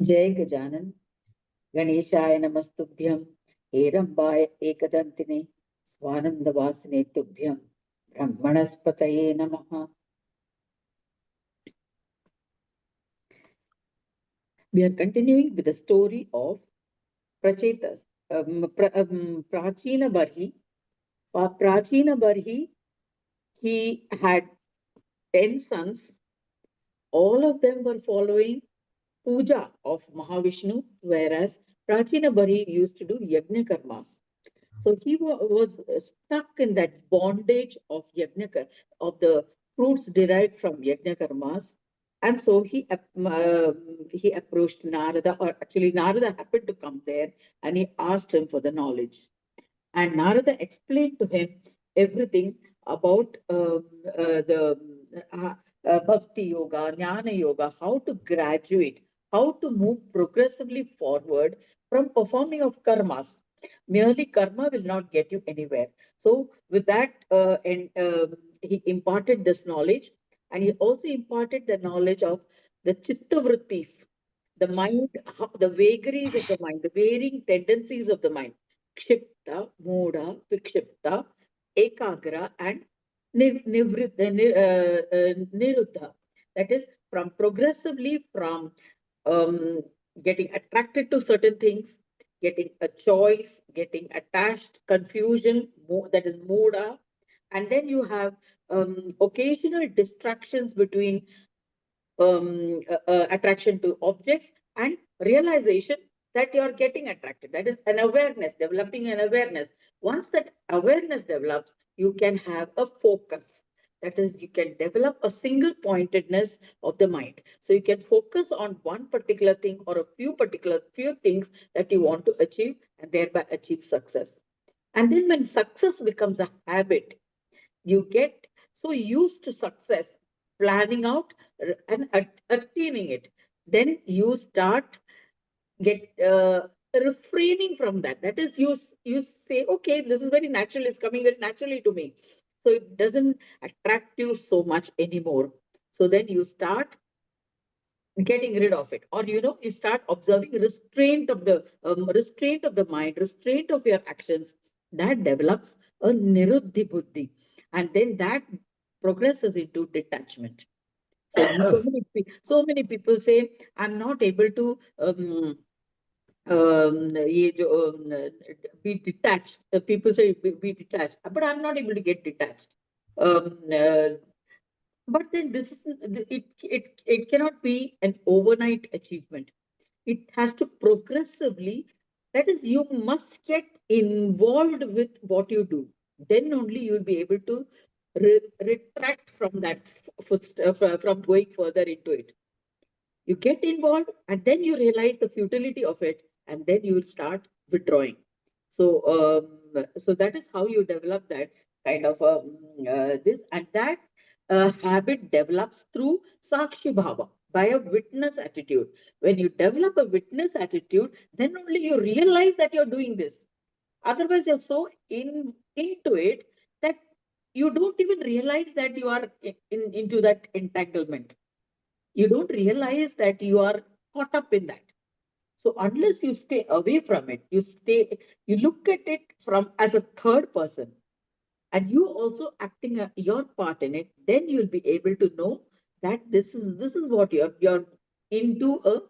जय गजानन गणेशाय नमस्तुभ्यं हेरंबाय एकदंतिने स्वानंदवासिने तुभ्यं ब्रह्मणस्पतये नमः. We are continuing with the story of Prachetas. Prachina Barhi. Prachina Barhi, he had 10 sons. All of them were following puja of Mahavishnu, whereas Prachina Barhi used to do yajna karmas. So he was stuck in that bondage of yajna, of the fruits derived from yajna karmas. And so he approached Narada, or actually Narada happened to come there, and he asked him for the knowledge. And Narada explained to him everything about the bhakti yoga, jnana yoga, how to graduate, how to move progressively forward from performing of karmas. Merely karma will not get you anywhere. So, with that, he imparted this knowledge, and he also imparted the knowledge of the Chitta Vrittis, the mind, the vagaries of the mind, the varying tendencies of the mind. Kshipta, Moda, Vikshipta, Ekagra, and Niruddha. That is, from progressively from um, getting attracted to certain things, getting a choice, getting attached, confusion, that is Moda. And then you have occasional distractions between attraction to objects and realization that you are getting attracted. That is an awareness, developing an awareness. Once that awareness develops, you can have a focus. That is, you can develop a single pointedness of the mind. So you can focus on one particular thing or a few things that you want to achieve and thereby achieve success. And then when success becomes a habit, you get so used to success, planning out and attaining it. Then you start get refraining from that. That is, you say, okay, this is very natural. It's coming very naturally to me, so it doesn't attract you so much anymore. So then you start getting rid of it, or you start observing restraint of the mind, restraint of your actions. That develops a niruddhi buddhi, and then that progresses into detachment. So so many people say, I'm not able to be detached. People say be detached, but I'm not able to get detached. um, uh, but then this is it cannot be an overnight achievement. It has to progressively, that is, you must get involved with what you do. Then only you'll be able to retract from that from going further into it. You get involved and then you realize the futility of it, and then you will start withdrawing. So that is how you develop that kind of this, and that habit develops through sakshi bhava, by a witness attitude. When you develop a witness attitude, then only you realize that you're doing this. Otherwise, you're so into it that you don't even realize that you are into that entanglement. You don't realize that you are caught up in that. So unless you stay away from it, you look at it from as a third person, and you also acting your part in it, then you'll be able to know that this is what you're into, a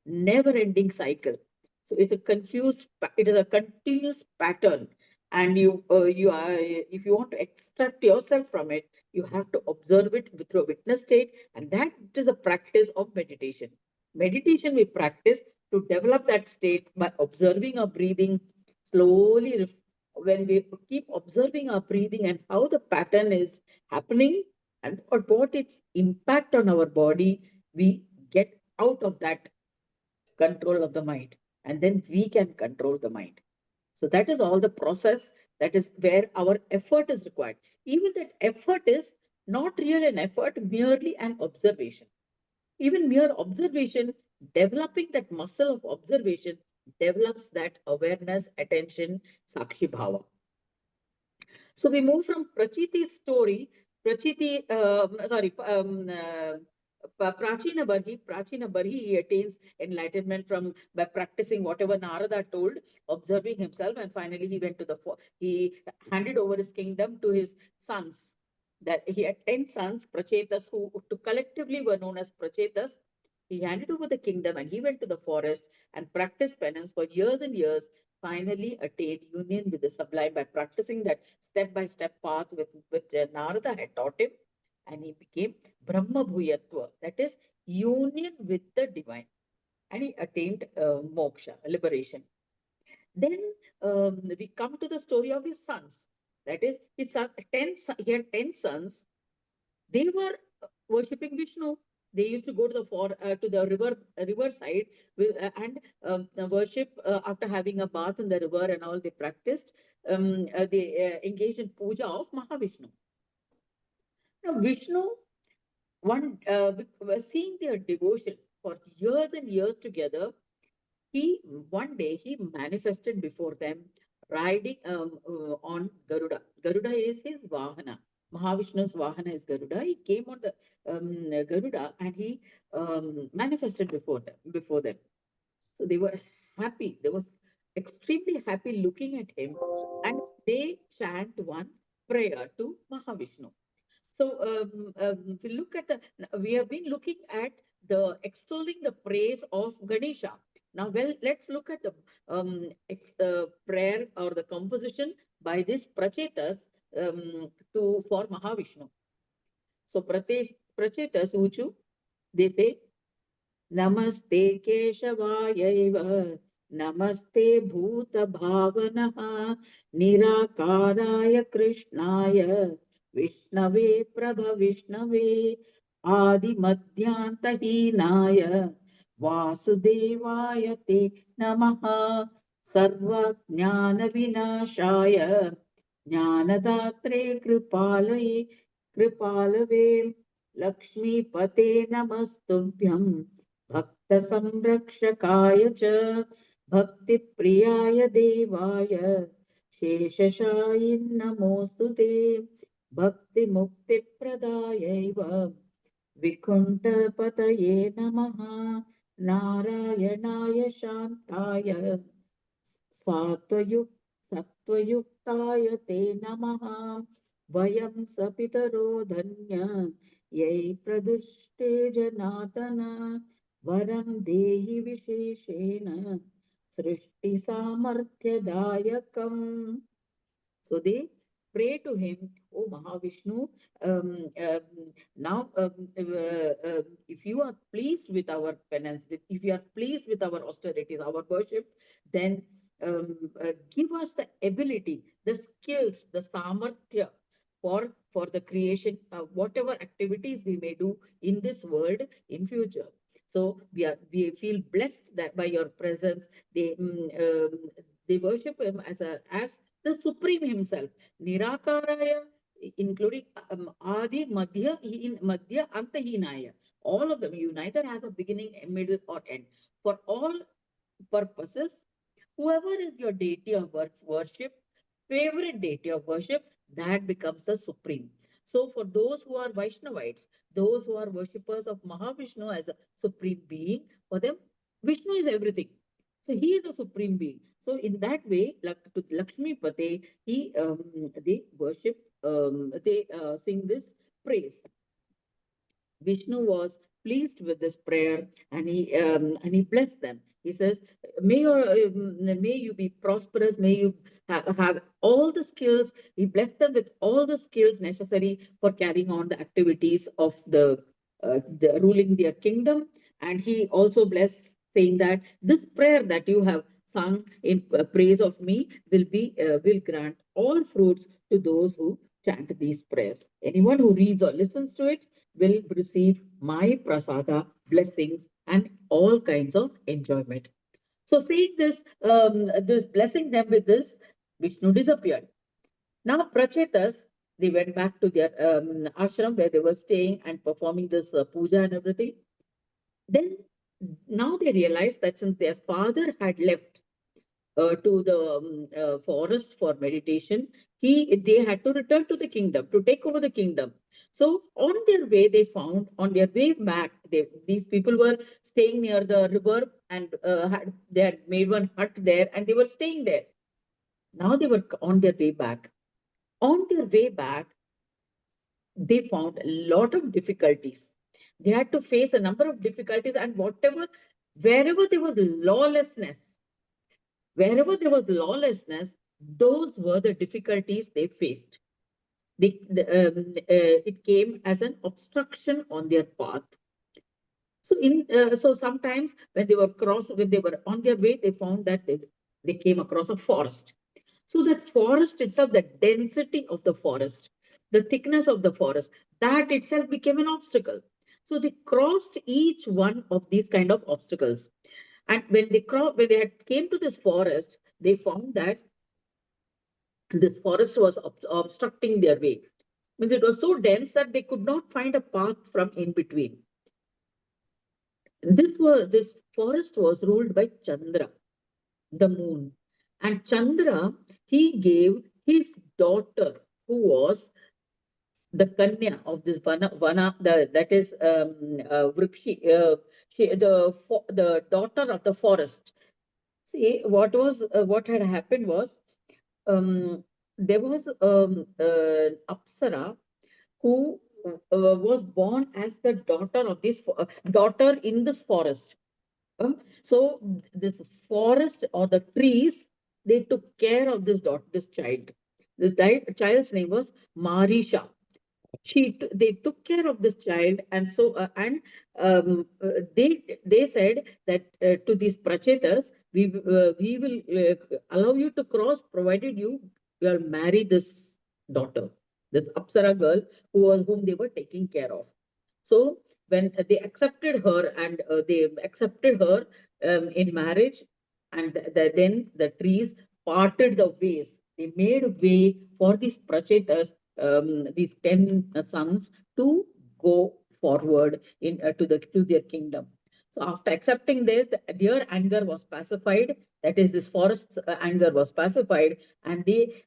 never ending cycle. So it is a continuous pattern, and you are, if you want to extract yourself from it, you have to observe it through a witness state, and that is a practice of meditation. Meditation we practice to develop that state by observing our breathing slowly. When we keep observing our breathing and how the pattern is happening and what its impact on our body, we get out of that control of the mind, and then we can control the mind. So that is all the process. That is where our effort is required. Even that effort is not really an effort, merely an observation. Even mere observation, developing that muscle of observation, develops that awareness, attention, sakshi bhava. So we move from Prachiti's story. Prachiti, sorry, Prachina Barhi, he attains enlightenment from by practicing whatever Narada told, observing himself, and finally he went to he handed over his kingdom to his sons. That he had 10 sons, Prachetas, who to collectively were known as Prachetas. He handed over the kingdom and he went to the forest and practiced penance for years and years, finally attained union with the sublime by practicing that step-by-step path which Narada had taught him, and he became Brahma Bhuyatva, that is union with the divine, and he attained moksha, liberation. Then we come to the story of his sons. That is, his son, he had 10 sons. They were worshipping Vishnu. They used to go to the river side and worship after having a bath in the river and all. They practiced. They engaged in puja of Mahavishnu. Now Vishnu, seeing their devotion for years and years together, he one day he manifested before them, riding on Garuda. Garuda is his Vahana. Mahavishnu's Vahana is Garuda. He came on the Garuda and he manifested before them. So they were happy. They was extremely happy looking at him, and they chant one prayer to Mahavishnu. So if we look at we have been looking at the extolling the praise of Ganesha. Now, well, let's look at the prayer or the composition by this Prachetas for Mahavishnu. So Prachetas Uchu, they say, नमस्ते केशवायैव नमस्ते भूतभावनः निराकाराय कृष्णाय विष्णवे प्रभविष्णवे आदिमध्यान्तहीनाय वासुदेवाय ते नमः सर्वज्ञानविनाशाय ज्ञानदात्रे कृपालवे लक्ष्मीपते नमस्तुभ्यं भक्तसंरक्षकाय च भक्तिप्रियाय देवाय शेषशायिन् नमोऽस्तु ते भक्तिमुक्तिप्रदायैव विकुण्ठपतये नमः नारायणाय शान्ताय सत्त्वयुक्ताय ते नमः वयं सपितरो धन्य यै प्रदुष्टे जनार्दन वरं देहि विशेषेण सृष्टिसामर्थ्यदायकम्. So they pray to him, O Mahavishnu, now if you are pleased with our penance, if you are pleased with our austerities, our worship, then give us the ability, the skills, the samarthya for the creation of whatever activities we may do in this world in future. So we feel blessed that by your presence, they worship him as the Supreme Himself, Nirakaraya, including Adi, Madhya, Madhya, Antahinaya. All of them, you neither have a beginning, a middle, or end. For all purposes, whoever is your deity of worship, favorite deity of worship, that becomes the supreme. So for those who are Vaishnavites, those who are worshippers of Mahavishnu as a supreme being, for them, Vishnu is everything. So he is the supreme being. So in that way, like to Lakshmi Pate, they worship, they sing this praise. Vishnu was pleased with this prayer, and he blessed them. He says, may you be prosperous, may you have all the skills. He blessed them with all the skills necessary for carrying on the activities of the ruling their kingdom. And he also blessed, saying that this prayer that you have sung in praise of me will grant all fruits to those who chant these prayers. Anyone who reads or listens to it will receive my prasada, blessings, and all kinds of enjoyment. So, seeing this blessing them with this, Vishnu disappeared. Now, Prachetas, they went back to their ashram where they were staying and performing this puja and everything. Then, now they realized that since their father had left, to the forest for meditation, they had to return to the kingdom to take over the kingdom. So on their way, they found on their way back, these people were staying near the river and they had made one hut there and they were staying there. Now they were on their way back. On their way back, they found a lot of difficulties. They had to face a number of difficulties, and wherever there was lawlessness, those were the difficulties they faced. It came as an obstruction on their path. So sometimes when they were on their way, they found that they came across a forest. So that forest itself, the density of the forest, the thickness of the forest, that itself became an obstacle. So they crossed each one of these kind of obstacles. And when they had came to this forest, they found that this forest was obstructing their way. Means it was so dense that they could not find a path from in between. This forest was ruled by Chandra, the moon. And Chandra, he gave his daughter, who was the Kanya of this that is Vrikshi, the daughter of the forest. See, what had happened was, there was Apsara who was born as the daughter of this daughter in this forest. So this forest or the trees, they took care of this this child. This child's name was Marisha. They took care of this child, and they said that to these Prachetas, we will allow you to cross, provided you will marry this daughter, this Apsara girl whom they were taking care of. So when they accepted her, and they accepted her in marriage, and then the trees parted the ways. They made way for these Prachetas, these 10 sons, to go forward to their kingdom. So after accepting this, their anger was pacified. That is, this forest's anger was pacified, and they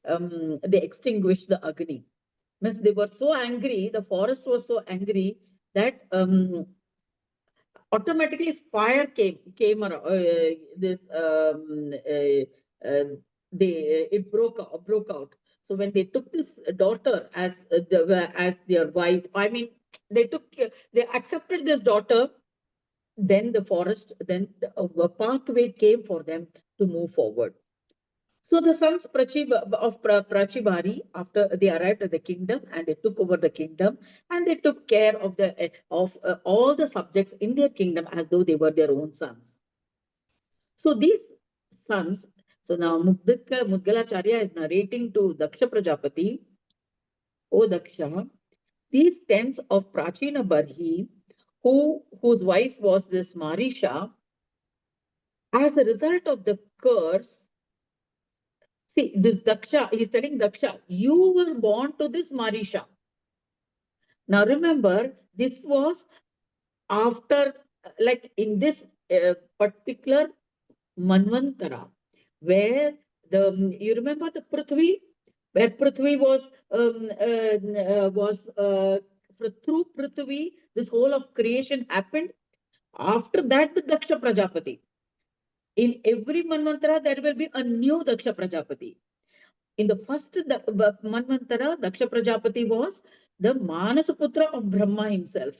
extinguished the Agni. Means they were so angry, the forest was so angry that automatically fire came around. This uh, they It broke out. So when they took this daughter as their wife, I mean, they accepted this daughter, then a pathway came for them to move forward. So the sons of Prachibari, after they arrived at the kingdom and they took over the kingdom, and they took care of all the subjects in their kingdom as though they were their own sons. So these sons, so now Mudgalacharya is narrating to Daksha Prajapati, O Daksha, these 10s of Prachina Barhi, whose wife was this Marisha, as a result of the curse. See, this Daksha, he's telling Daksha, you were born to this Marisha. Now remember, this was after, like in this particular Manvantara, where you remember the Prithvi, where Prithvi through Prithvi, this whole of creation happened. After that, the Daksha Prajapati. In every Manvantara, there will be a new Daksha Prajapati. In the first Manvantara, Daksha Prajapati was the Manasa of Brahma himself.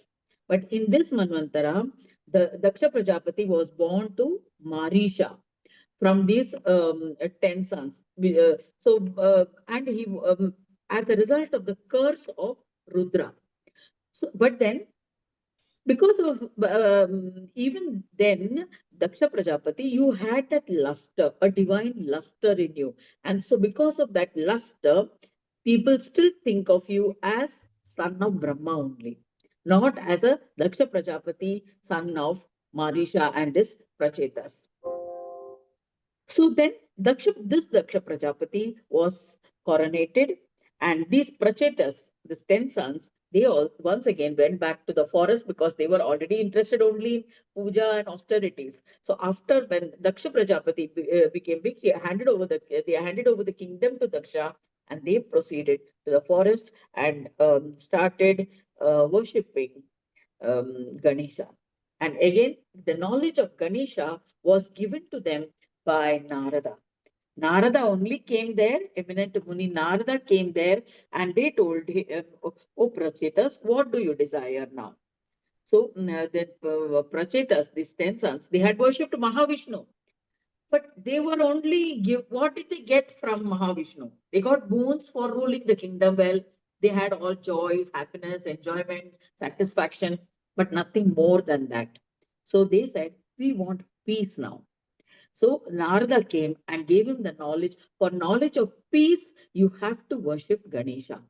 But in this Manvantara, the Daksha Prajapati was born to Marisha from these 10 sons. And he, as a result of the curse of Rudra. So, but then, because of even then, Daksha Prajapati, you had that luster, a divine luster in you. And so because of that luster, people still think of you as son of Brahma only, not as a Daksha Prajapati, son of Marisha and his Prachetas. So then this Daksha Prajapati was coronated, and these Prachetas, these 10 sons, they all once again went back to the forest because they were already interested only in puja and austerities. So after when Daksha Prajapati became big, they handed over the kingdom to Daksha, and they proceeded to the forest and started worshipping Ganesha. And again, the knowledge of Ganesha was given to them by Narada. Narada only came there, eminent Muni Narada came there, and they told him, "Oh, Prachetas, what do you desire now?" So the Prachetas, these 10 sons, they had worshipped Mahavishnu, but they were only give. What did they get from Mahavishnu? They got boons for ruling the kingdom well. They had all joys, happiness, enjoyment, satisfaction, but nothing more than that. So they said, "We want peace now." So Narada came and gave him the knowledge. For knowledge of peace, you have to worship Ganesha.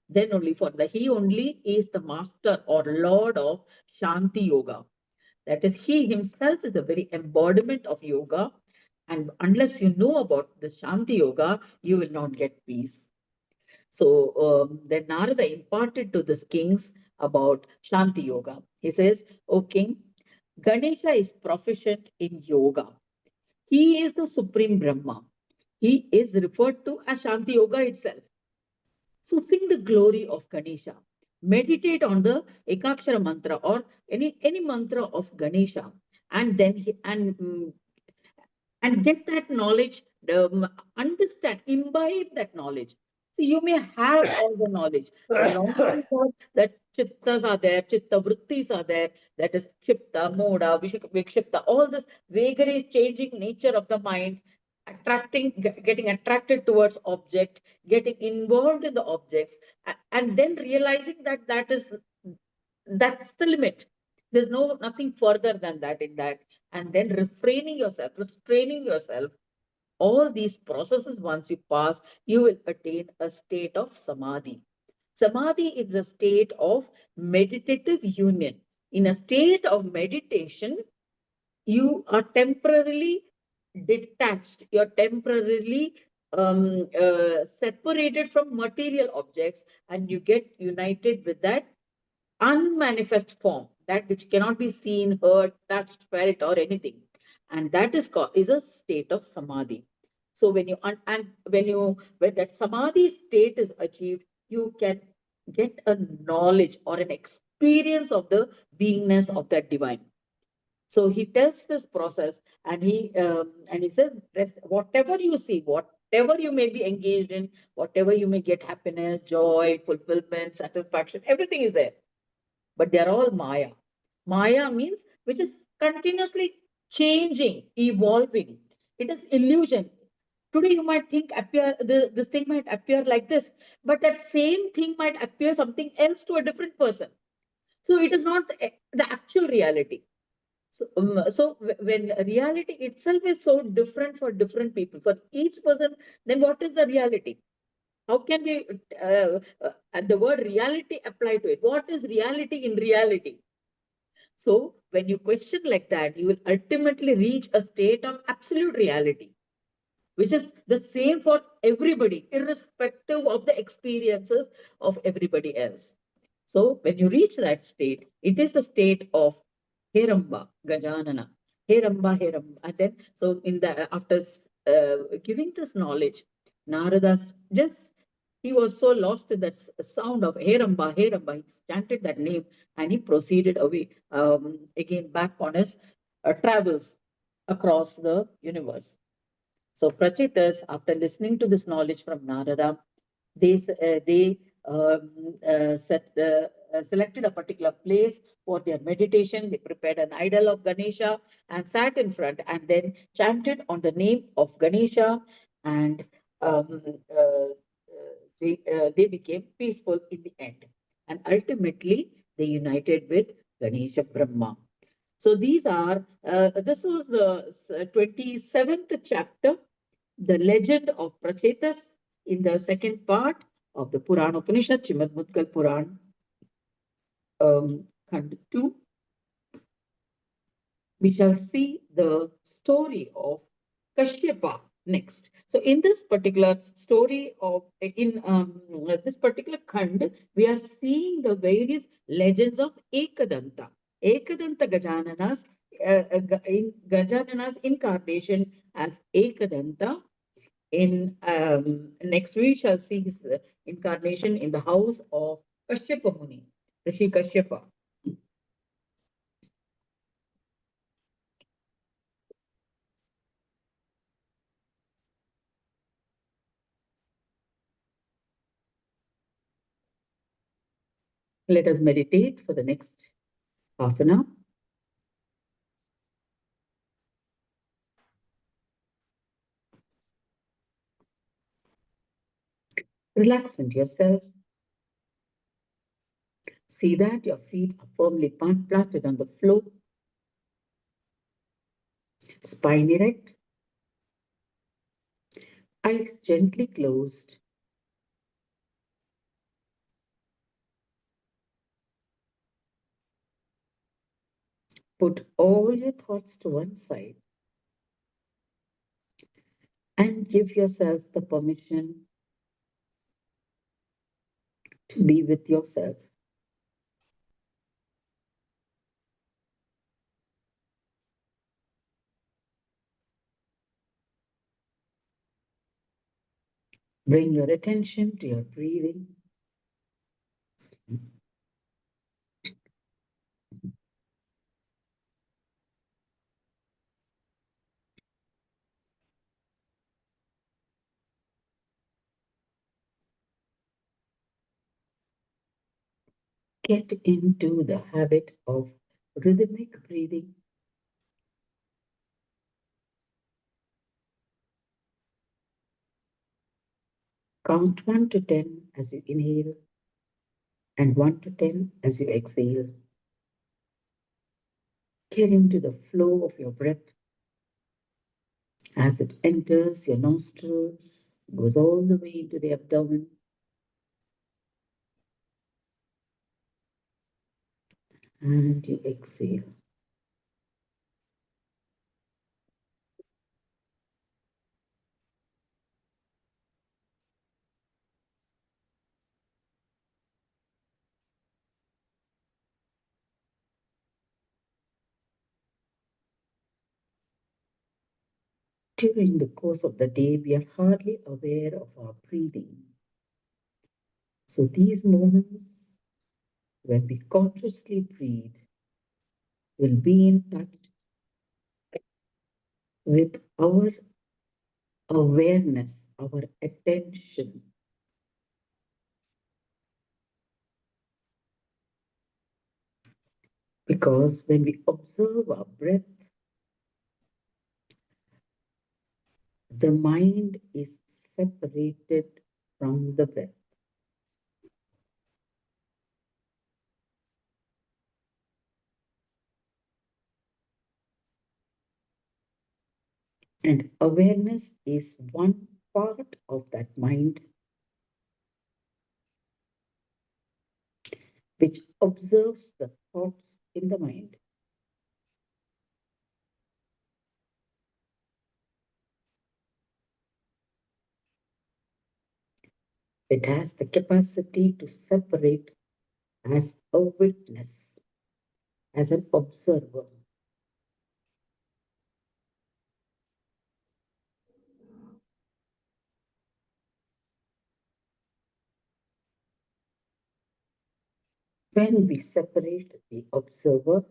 Then only he only is the master or lord of Shanti Yoga. That is, he himself is the very embodiment of yoga. And unless you know about this Shanti Yoga, you will not get peace. So then Narada imparted to the kings about Shanti Yoga. He says, "O king, Ganesha is proficient in yoga. He is the supreme Brahma. He is referred to as Shanti Yoga itself. So sing the glory of Ganesha. Meditate on the Ekakshara mantra or any mantra of Ganesha, and then and get that knowledge, understand, imbibe that knowledge. So you may have all the knowledge. The knowledge is that chittas are there, chitta vrittis are there, that is chipta, moda, vikshipta, all this vagary changing nature of the mind, getting attracted towards object, getting involved in the objects, and then realizing that that's the limit. There's nothing further than that in that. And then refraining yourself, restraining yourself, all these processes, once you pass, you will attain a state of samadhi. Samadhi is a state of meditative union. In a state of meditation, you are temporarily detached, you're temporarily separated from material objects, and you get united with that unmanifest form, that which cannot be seen, heard, touched, felt, or anything. And that is called is a state of samadhi. So when that samadhi state is achieved, you can get a knowledge or an experience of the beingness of that divine. So he tells this process, and he says, whatever you see, whatever you may be engaged in, whatever you may get happiness, joy, fulfillment, satisfaction, everything is there, but they're all Maya. Maya means which is continuously changing, evolving. It is illusion. Today you might think this thing might appear like this, but that same thing might appear something else to a different person. So it is not the actual reality. So when reality itself is so different for different people, for each person, then what is the reality? How can we the word reality apply to it? What is reality in reality? So when you question like that, you will ultimately reach a state of absolute reality, which is the same for everybody, irrespective of the experiences of everybody else. So when you reach that state, it is the state of Heramba, Gajanana, Heramba, Heramba. And then, so in the after giving this knowledge, Narada's just he was so lost in that sound of Heramba, Heramba. He chanted that name and he proceeded away again back on his travels across the universe. So Prachetas, after listening to this knowledge from Narada, they selected a particular place for their meditation. They prepared an idol of Ganesha and sat in front and then chanted on the name of Ganesha, and um, uh, they became peaceful in the end. And ultimately, they united with Ganesha Brahma. So this was the 27th chapter, the legend of Prachetas, in the second part of the Purana Upanishad, Srimad Mudgal Puran, Khand 2. We shall see the story of Kashyapa, next. So in this particular story of in this particular khand, we are seeing the various legends of Ekadanta. Ekadanta Gajanana's in Gajanana's incarnation as Ekadanta. In next we shall see his incarnation in the house of Kashyapa Muni, Rishi Kashyapa. Let us meditate for the next half an hour. Relax into yourself. See that your feet are firmly planted on the floor, spine erect, eyes gently closed. Put all your thoughts to one side and give yourself the permission to be with yourself. Bring your attention to your breathing. Get into the habit of rhythmic breathing. Count 1 to 10 as you inhale and 1 to 10 as you exhale. Get into the flow of your breath as it enters your nostrils, goes all the way into the abdomen, and you exhale. During the course of the day, we are hardly aware of our breathing. So these moments when we consciously breathe will be in touch with our awareness, our attention. Because when we observe our breath, the mind is separated from the breath. And awareness is one part of that mind which observes the thoughts in the mind. It has the capacity to separate as a witness, as an observer. When we separate the observer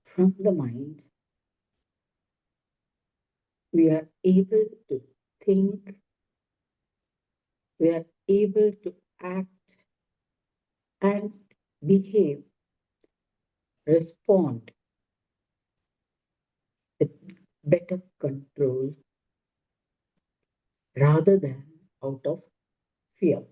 from the mind, we are able to think, we are able to act and behave, respond with better control rather than out of fear.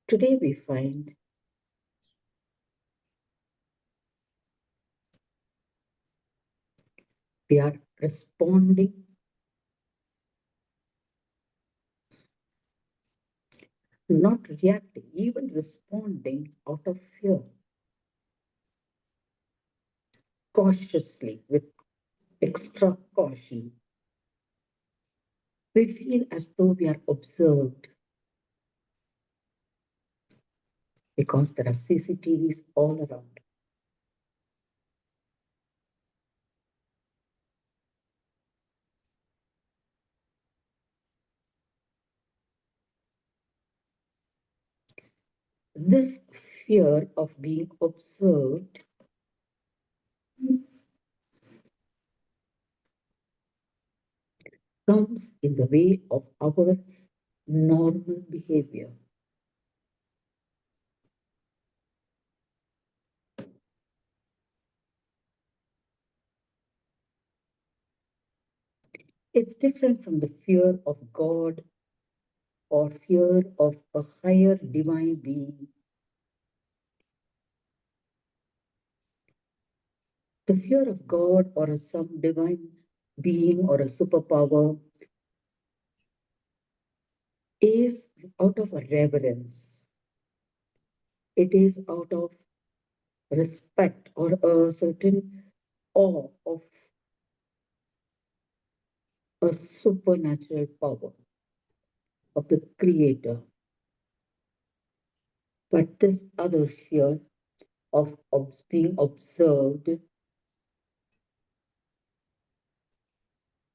Today we find we are responding not reacting, even responding out of fear, cautiously, with extra caution. We feel as though we are observed because there are CCTVs all around. This fear of being observed comes in the way of our normal behavior. It's different from the fear of God or fear of a higher divine being. The fear of God or some divine being or a superpower is out of a reverence. It is out of respect or a certain awe of a supernatural power of the Creator. But this other fear of being observed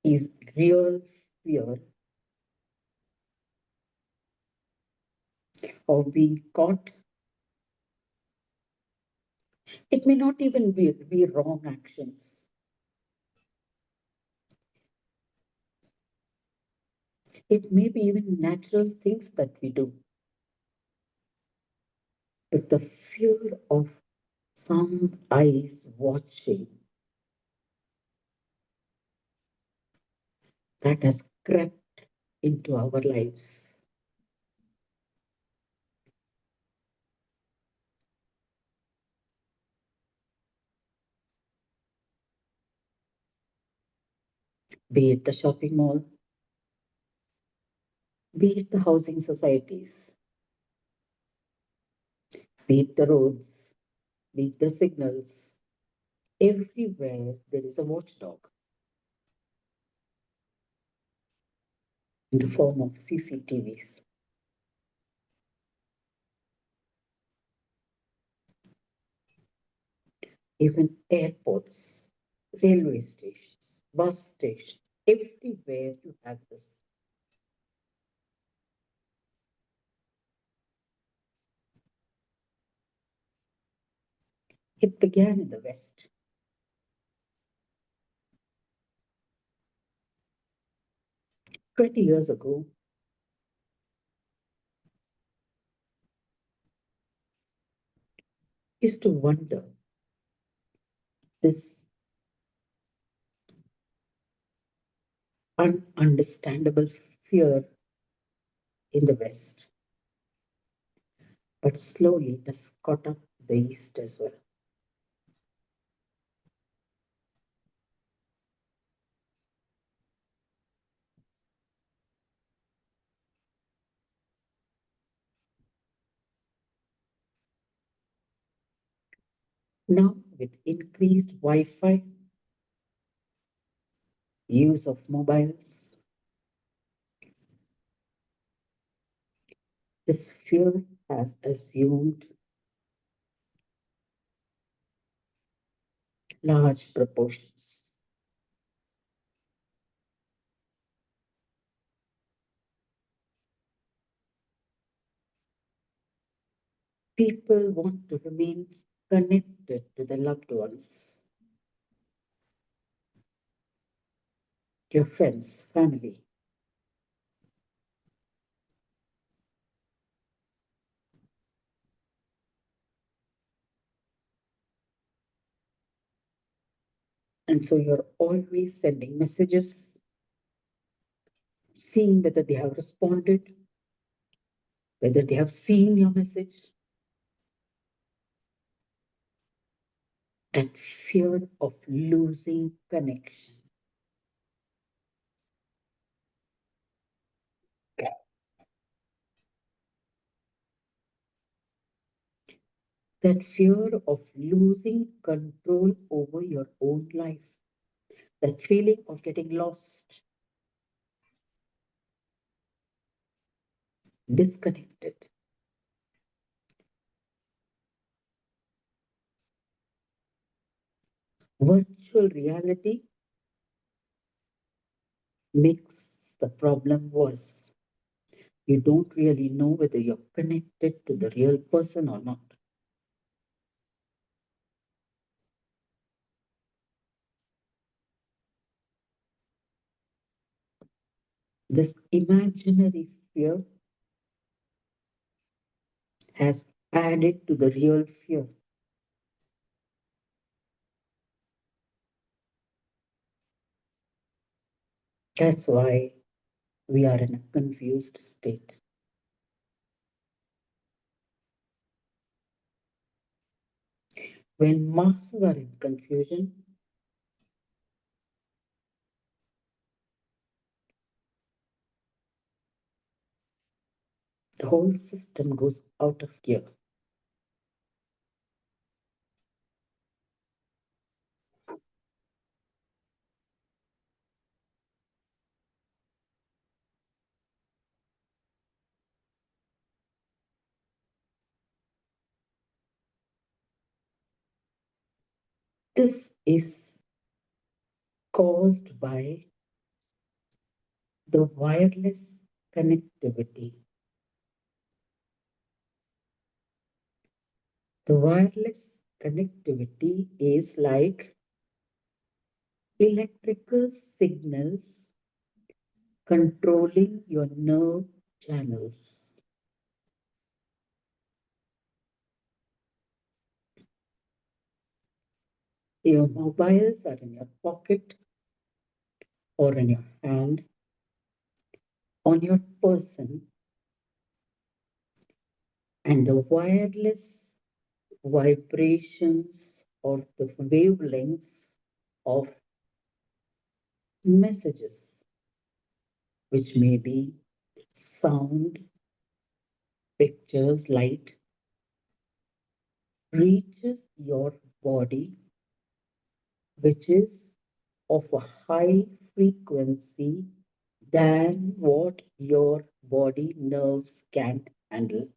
is real fear of being caught. It may not even be wrong actions. It may be even natural things that we do. But the fear of some eyes watching that has crept into our lives. Be it the shopping mall, be it the housing societies, be it the roads, be it the signals. Everywhere there is a watchdog in the form of CCTVs. Even airports, railway stations, bus stations, everywhere you have this. It began in the West. 20 years ago, is to wonder this ununderstandable fear in the West. But slowly it has caught up the East as well. Now, with increased Wi Fi, use of mobiles, this fear has assumed large proportions. People want to remain connected to their loved ones, your friends, family. And so you're always sending messages, seeing whether they have responded, whether they have seen your message. That fear of losing connection. That fear of losing control over your own life, that feeling of getting lost, disconnected. Virtual reality makes the problem worse. You don't really know whether you're connected to the real person or not. This imaginary fear has added to the real fear. That's why we are in a confused state. When masses are in confusion, the whole system goes out of gear. This is caused by the wireless connectivity. The wireless connectivity is like electrical signals controlling your nerve channels. Your mobiles are in your pocket or in your hand, on your person, and the wireless vibrations or the wavelengths of messages, which may be sound, pictures, light, reaches your body, which is of a high frequency than what your body nerves can handle.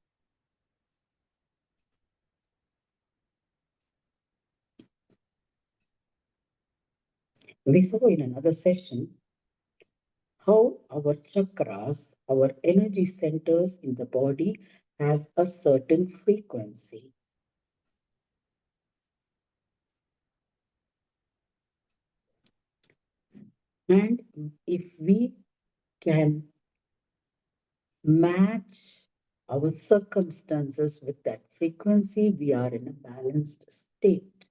We saw in another session how our chakras, our energy centers in the body, has a certain frequency. And if we can match our circumstances with that frequency, we are in a balanced state.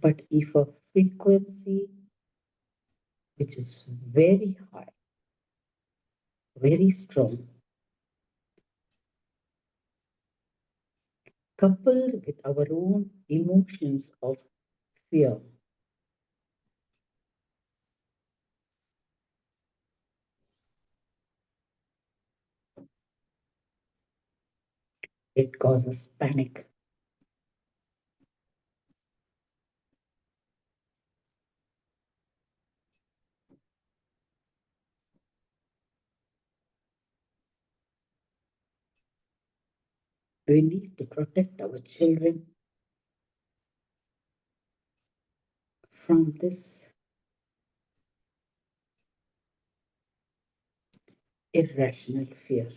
But if a frequency which is very high, very strong, coupled with our own emotions of fear, it causes panic. We need to protect our children from this irrational fear.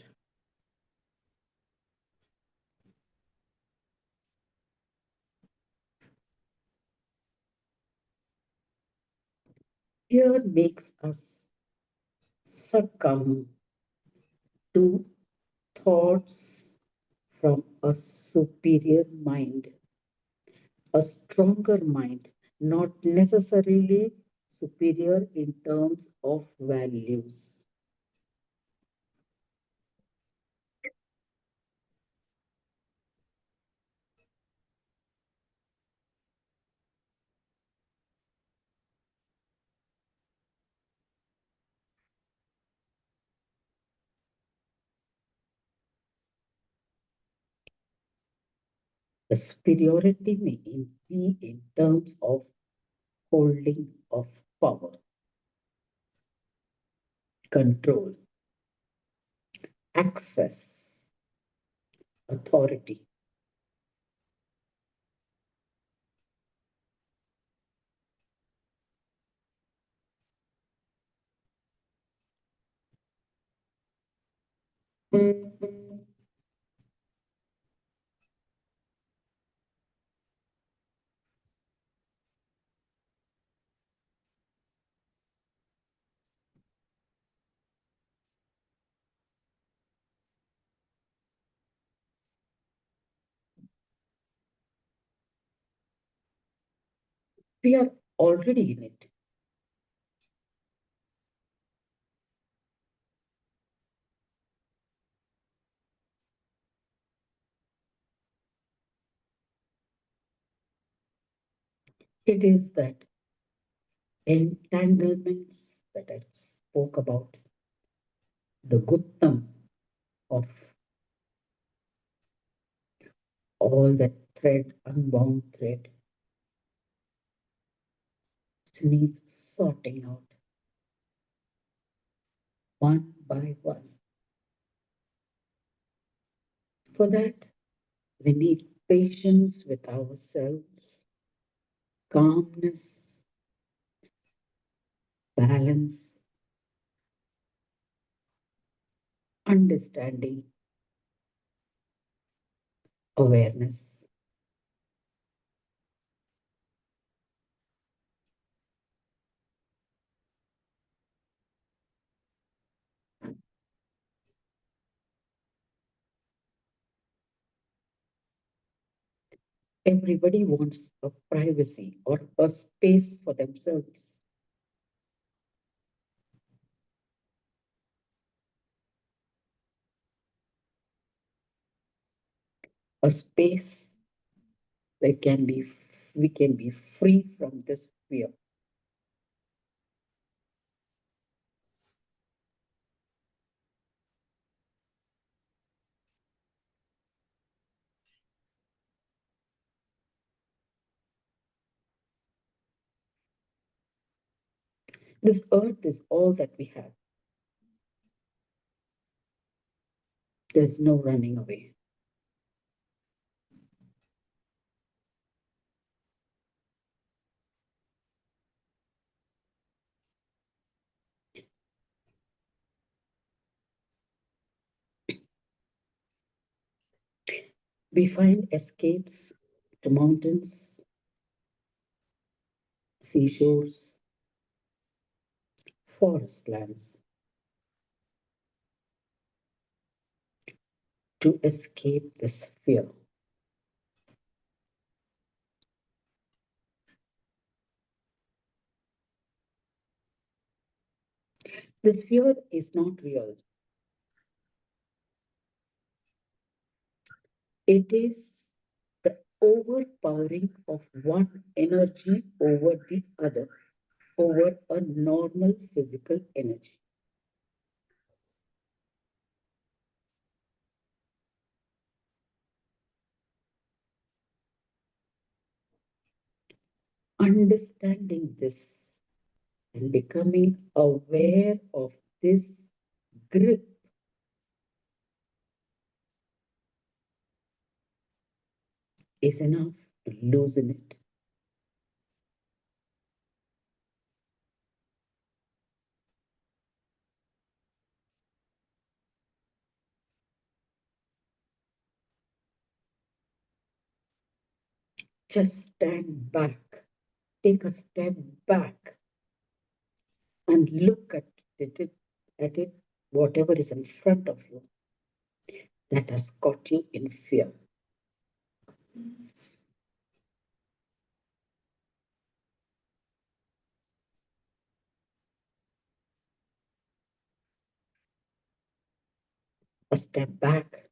Fear makes us succumb to thoughts from a superior mind, a stronger mind, not necessarily superior in terms of values. The superiority may be in terms of holding of power, control, access, authority. We are already in it. It is that entanglements that I spoke about, the guttam of all that thread, unbound thread, it needs sorting out one by one. For that, we need patience with ourselves, calmness, balance, understanding, awareness. Everybody wants a privacy or a space for themselves, a space where we can be free from this fear. This earth is all that we have. There's no running away. We find escapes to mountains, seashores, forest lands to escape this fear. This fear is not real. It is the overpowering of one energy over the other, over a normal physical energy. Understanding this and becoming aware of this grip is enough to loosen it. Just stand back, take a step back, and look at it, whatever is in front of you that has got you in fear. A step back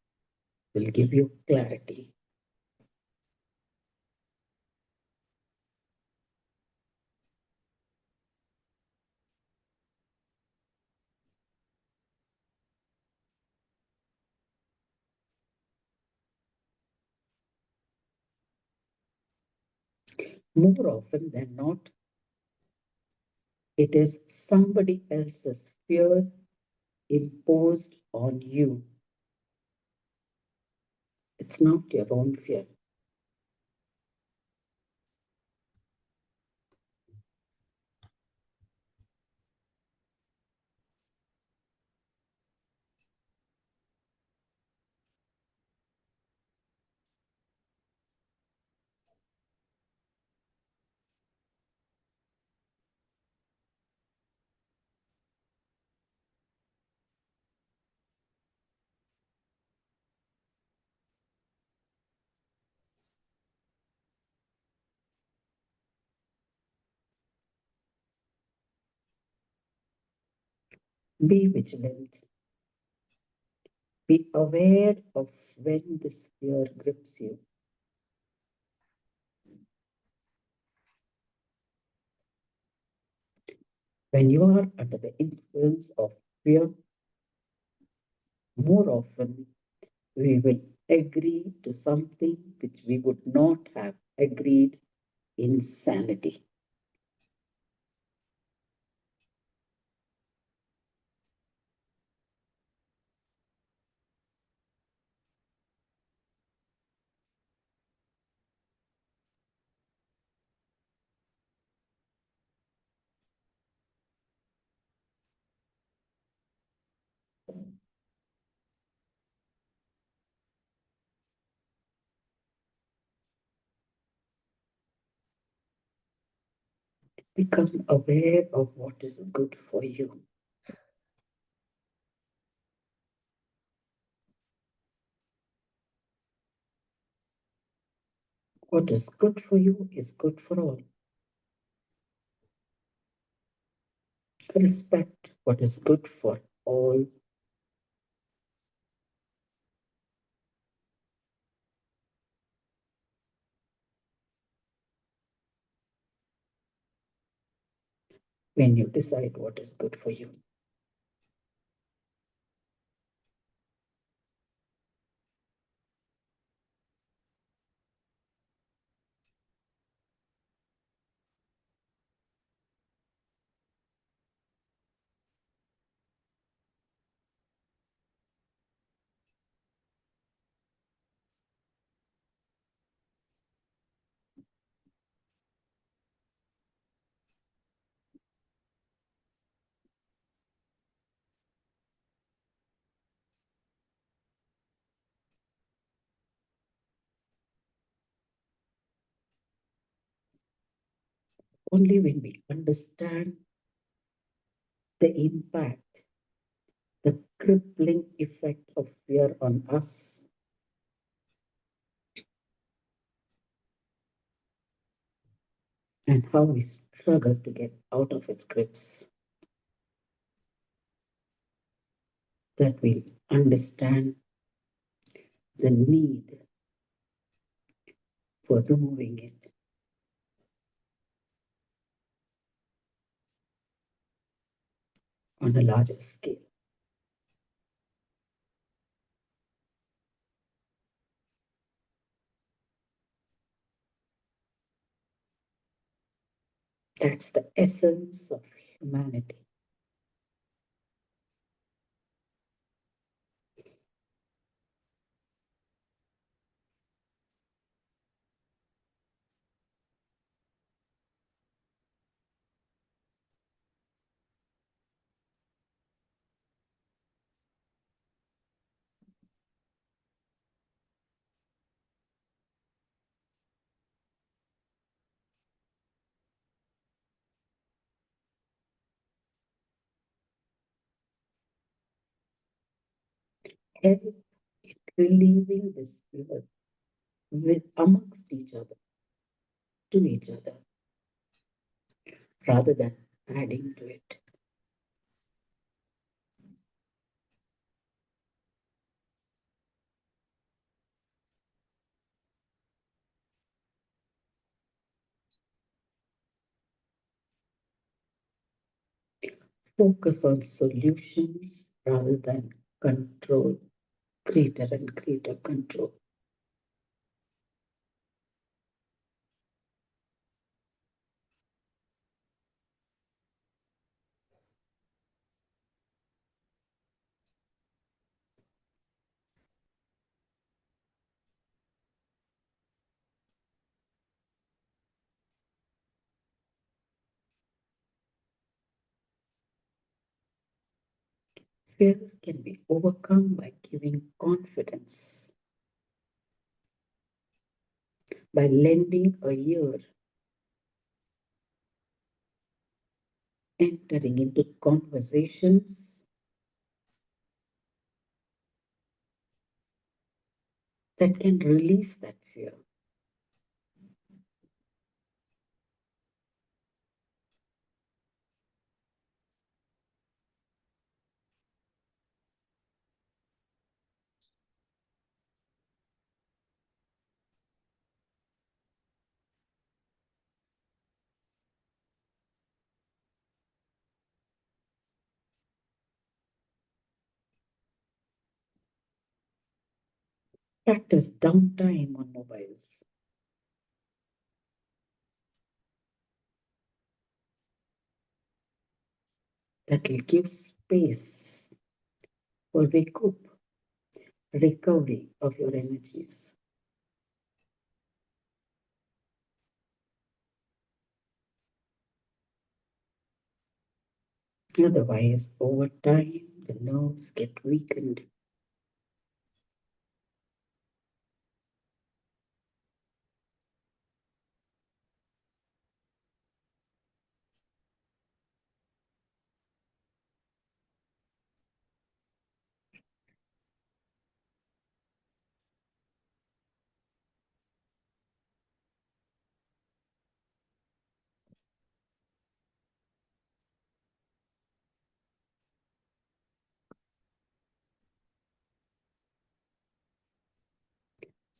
will give you clarity. More often than not, it is somebody else's fear imposed on you. It's not your own fear. Be vigilant. Be aware of when this fear grips you. When you are under the influence of fear, more often we will agree to something which we would not have agreed in sanity. Become aware of what is good for you. What is good for you is good for all. Respect what is good for all. When you decide what is good for you. Only when we understand the impact, the crippling effect of fear on us, and how we struggle to get out of its grips, that we understand the need for removing it on a larger scale. That's the essence of humanity. Help in relieving this fear with amongst each other, to each other, rather than adding to it. Focus on solutions rather than control, greater and greater control. Fear can be overcome by giving confidence, by lending a ear, entering into conversations that can release that fear. Practice downtime on mobiles. That will give space for recovery of your energies. Otherwise, over time, the nerves get weakened.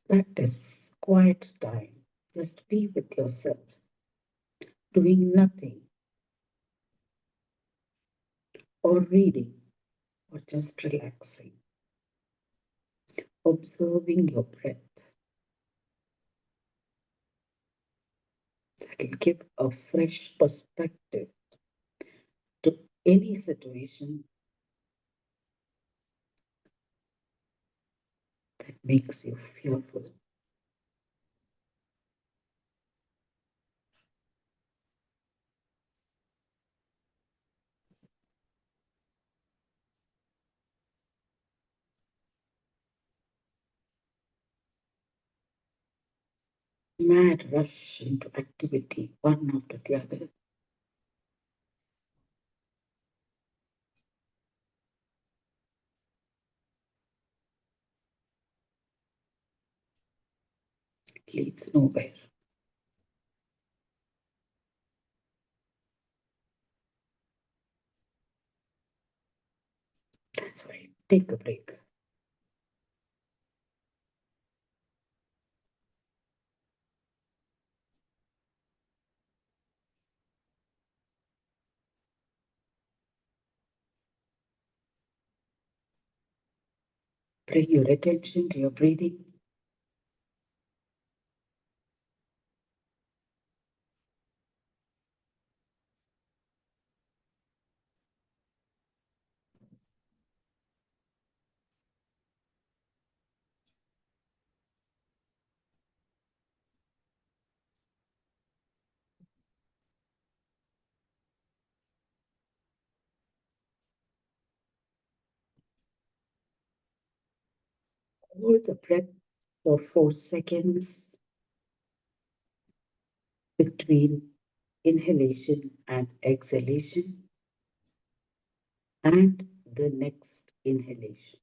Practice quiet time. Just be with yourself, doing nothing, or reading, or just relaxing, observing your breath. That will give a fresh perspective to any situation that makes you fearful. Mad rush into activity, one after the other. It leads nowhere. That's why take a break. Bring your attention to your breathing. Hold the breath for 4 seconds between inhalation and exhalation, and the next inhalation.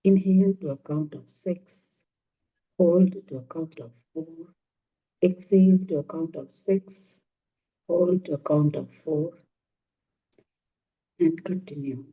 Inhale to a count of 6, hold to a count of 4, exhale to a count of 6, hold to a count of 4, and continue.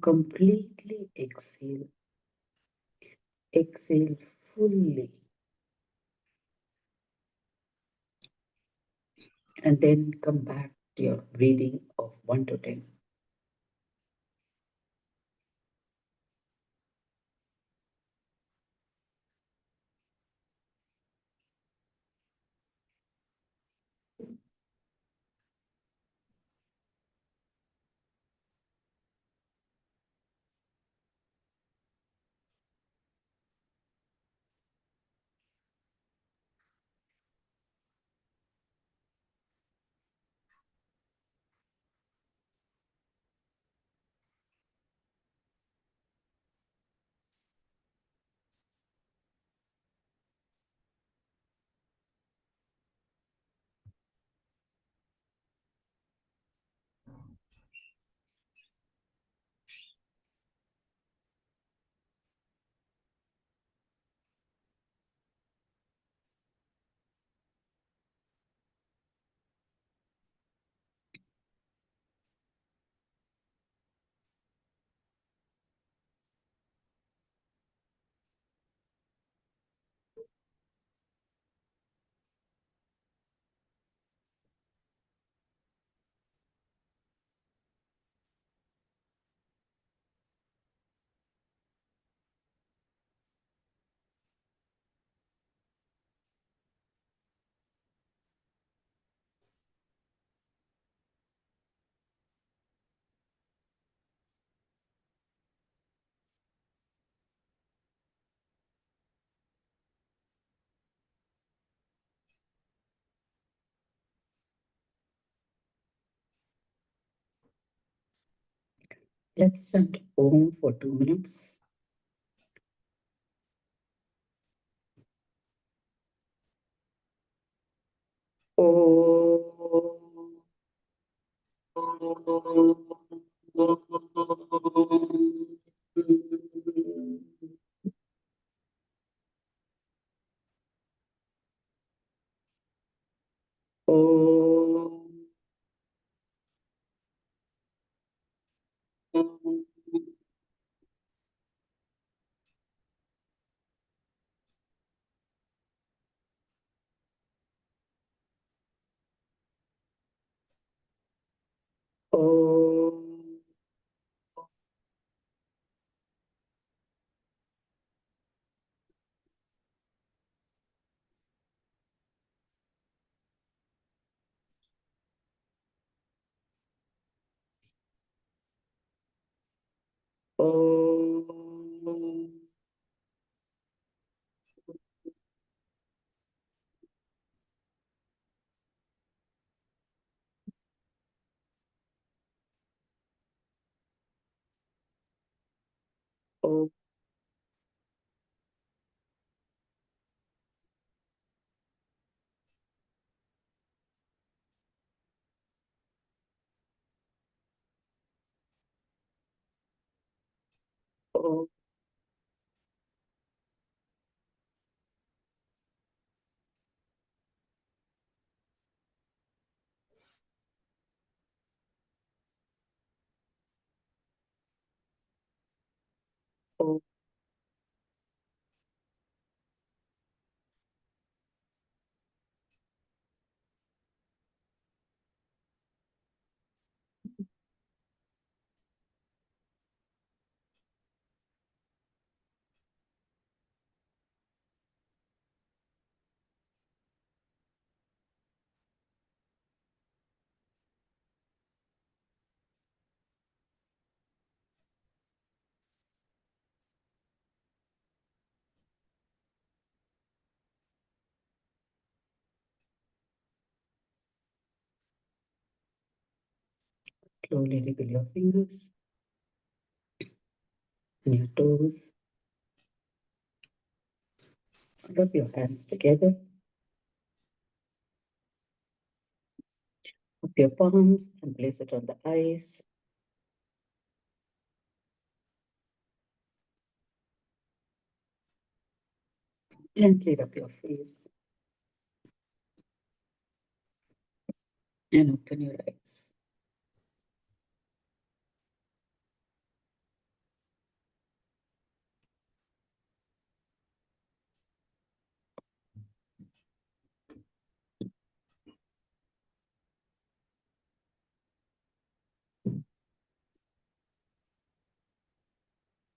completely exhale. Exhale fully. And then come back to your breathing of 1 to 10. Let's chant Om for 2 minutes. Om. Om. Om. Om. Om. Om. Om. Slowly wriggle your fingers and your toes. Rub your hands together. Up your palms and place it on the eyes. Gently rub your face and open your eyes.